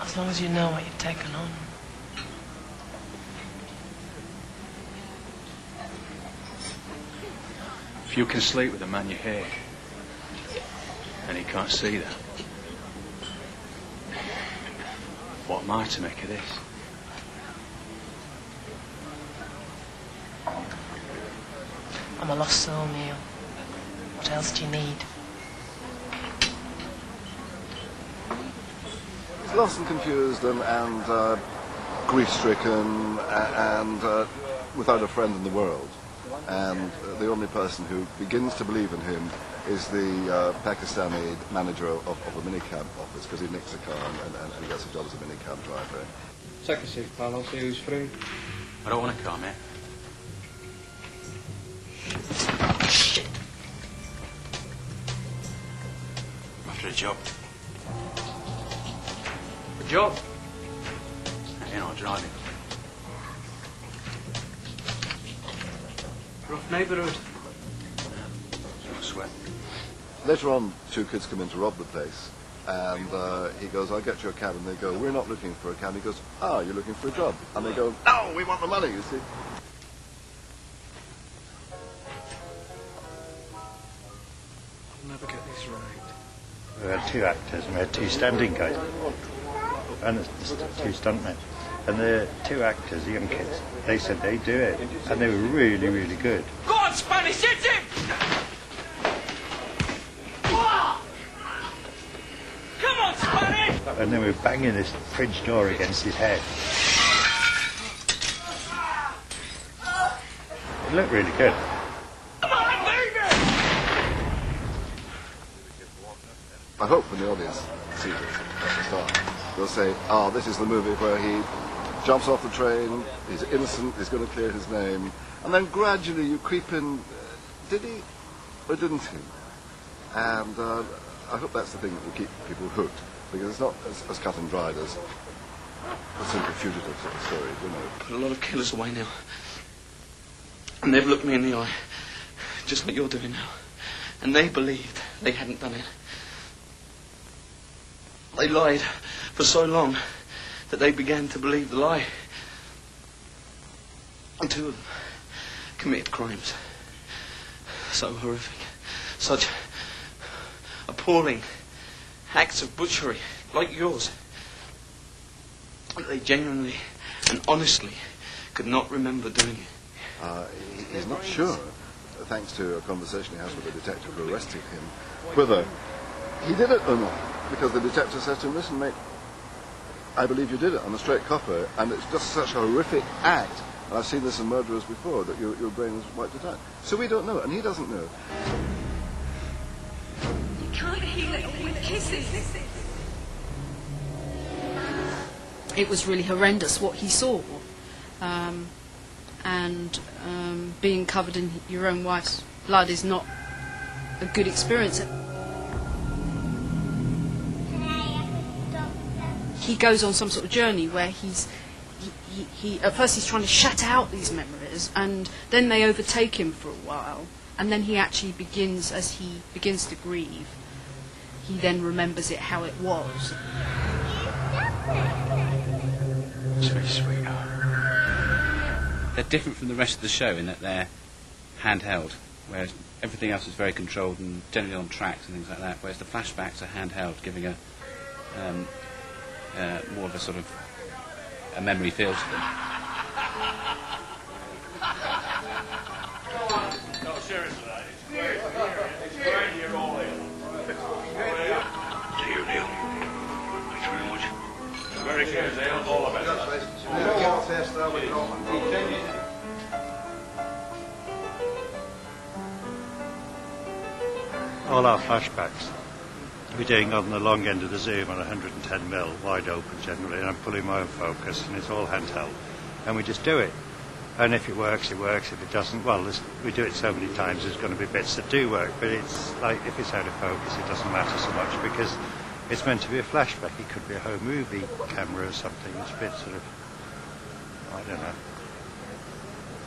As long as you know what you've taken on. If you can sleep with a man you hate, and he can't see that, what am I to make of this? I'm a lost soul, Neil. What else do you need? He's lost and confused and grief-stricken and without a friend in the world. And the only person who begins to believe in him is the Pakistani manager of the minicab office, because he nicks a car and he gets a job as a minicab driver. Check a seat, pal. I'll see who's free. I don't want a car, mate. Shit. I'm after a job. A job? You're not driving. Rough neighbourhood. No sweat. Later on, two kids come in to rob the place, and he goes, I'll get you a cab, and they go, we're not looking for a cab. He goes, oh, you're looking for a job. And they go, no, we want the money, you see. I'll never get this right. We had two actors and we had two standing guys and two stuntmen. And the two actors, the young kids, they said they'd do it. And they were really, really good. Go on, Spanish, hit him! Come on, Spanish! And then we were banging this fridge door against his head. It looked really good. Come on, leave it! I hope when the audience sees it at the start, they'll say, oh, this is the movie where he jumps off the train, he's innocent, he's going to clear his name, and then gradually you creep in, did he or didn't he? And I hope that's the thing that will keep people hooked, because it's not as cut and dried as a simple fugitive sort of story, you know. Put a lot of killers away now. And they've looked me in the eye, just like you're doing now. And they believed they hadn't done it. They lied for so long that they began to believe the lie. And two of them committed crimes so horrific, such appalling acts of butchery like yours, that they genuinely and honestly could not remember doing it. He's not sure, thanks to a conversation he has with the detective who arrested him, whether he did it or not. Because the detective says to him, listen, mate, I believe you did it. I'm a straight copper, and it's just such a horrific act, and I've seen this in murderers before, that your brain is wiped it out. So we don't know, and he doesn't know. You can't heal it with kisses. It was really horrendous what he saw. Being covered in your own wife's blood is not a good experience. He goes on some sort of journey where he at first he's trying to shut out these memories, and then they overtake him for a while, and then he actually begins, as he begins to grieve, he then remembers it how it was. Sweet sweetheart. They're different from the rest of the show in that they're handheld, whereas everything else is very controlled and generally on tracks and things like that, whereas the flashbacks are handheld, giving a more of a sort of a memory feel to them. No, seriously, it's great you're all in. See you, Neil. Thanks very much. Very good, Neil, all of it. All our flashbacks we're doing on the long end of the zoom on 110mm, wide open generally, and I'm pulling my own focus, and it's all handheld. And we just do it. And if it works, it works. If it doesn't, well, we do it so many times, there's going to be bits that do work. But it's like, if it's out of focus, it doesn't matter so much, because it's meant to be a flashback. It could be a home movie camera or something. It's a bit sort of, I don't know.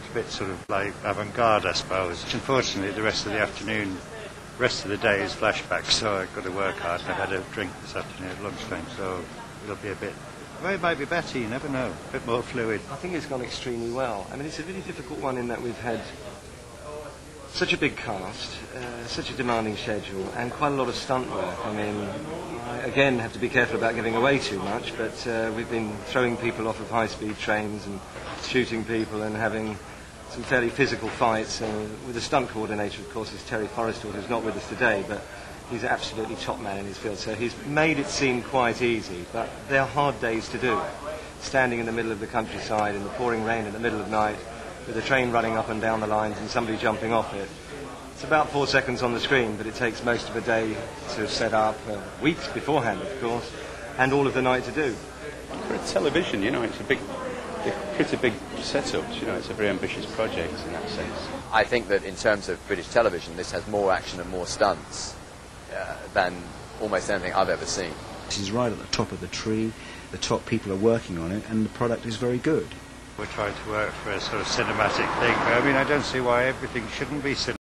It's a bit sort of like avant-garde, I suppose. Unfortunately, the rest of the day is flashback, so I've got to work hard. I had a drink this afternoon at lunchtime, so it'll be a bit Well, it might be better, you never know. A bit more fluid. I think it's gone extremely well. I mean, it's a really difficult one in that we've had such a big cast, such a demanding schedule, and quite a lot of stunt work. I mean, I again have to be careful about giving away too much, but we've been throwing people off of high-speed trains and shooting people and having some fairly physical fights. With the stunt coordinator, of course, is Terry Forrestal, who's not with us today, but he's absolutely top man in his field, so he's made it seem quite easy, but they're hard days to do. Standing in the middle of the countryside in the pouring rain in the middle of night, with a train running up and down the lines and somebody jumping off it. It's about 4 seconds on the screen, but it takes most of a day to set up, weeks beforehand, of course, and all of the night to do. For television, it's a pretty big setup. It's a very ambitious project in that sense. I think that in terms of British television, this has more action and more stunts than almost anything I've ever seen. This is right at the top of the tree, the top people are working on it, and the product is very good. We're trying to work for a sort of cinematic thing. I mean, I don't see why everything shouldn't be cinematic.